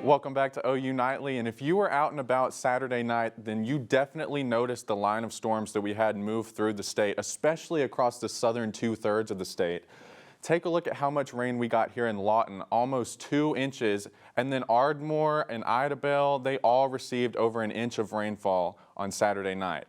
Welcome back to OU Nightly, and if you were out and about Saturday night, then you definitely noticed the line of storms that we had move through the state, especially across the southern 2/3 of the state. Take a look at how much rain we got here in Lawton, almost 2 inches, and then Ardmore and Idabel, they all received over an inch of rainfall on Saturday night.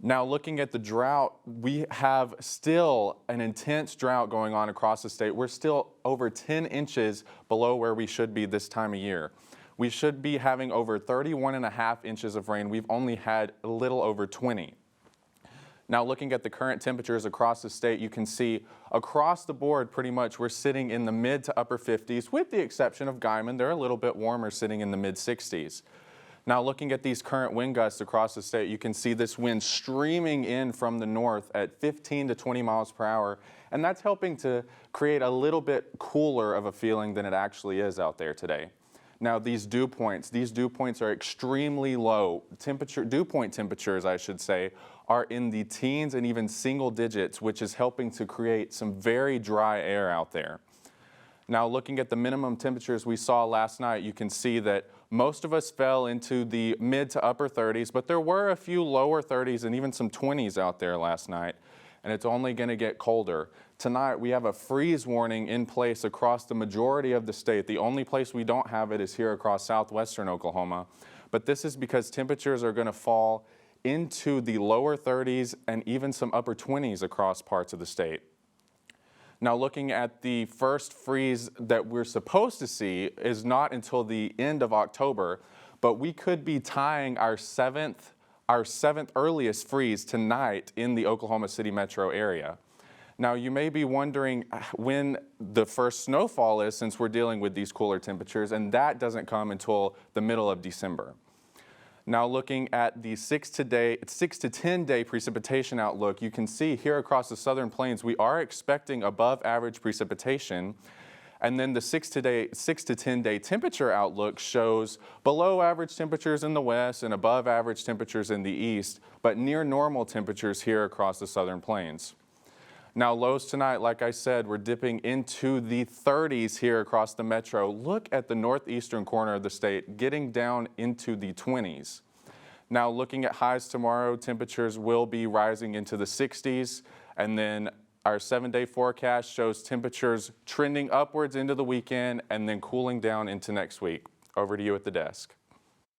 Now looking at the drought, we have still an intense drought going on across the state. We're still over 10 inches below where we should be this time of year. We should be having over 31.5 inches of rain. We've only had a little over 20. Now looking at the current temperatures across the state, you can see across the board pretty much we're sitting in the mid to upper 50s with the exception of Guyman. They're a little bit warmer, sitting in the mid 60s. Now looking at these current wind gusts across the state, you can see this wind streaming in from the north at 15 to 20 miles per hour, and that's helping to create a little bit cooler of a feeling than it actually is out there today. Now these dew points are extremely low. Dew point temperatures, I should say, are in the teens and even single digits, which is helping to create some very dry air out there. Now looking at the minimum temperatures we saw last night, you can see that most of us fell into the mid to upper 30s, but there were a few lower 30s and even some 20s out there last night, and it's only going to get colder. Tonight we have a freeze warning in place across the majority of the state. The only place we don't have it is here across southwestern Oklahoma, but this is because temperatures are going to fall into the lower 30s and even some upper 20s across parts of the state. Now looking at the first freeze that we're supposed to see is not until the end of October, but we could be tying our seventh earliest freeze tonight in the Oklahoma City metro area. Now you may be wondering when the first snowfall is, since we're dealing with these cooler temperatures, and that doesn't come until the middle of December. Now looking at the 6 to 10 day precipitation outlook, you can see here across the southern plains we are expecting above average precipitation, and then the 6 to 10 day temperature outlook shows below average temperatures in the west and above average temperatures in the east, but near normal temperatures here across the southern plains. Now lows tonight, like I said, we're dipping into the 30s here across the metro. Look at the northeastern corner of the state, getting down into the 20s. Now looking at highs tomorrow, temperatures will be rising into the 60s, and then our 7-day forecast shows temperatures trending upwards into the weekend and then cooling down into next week. Over to you at the desk.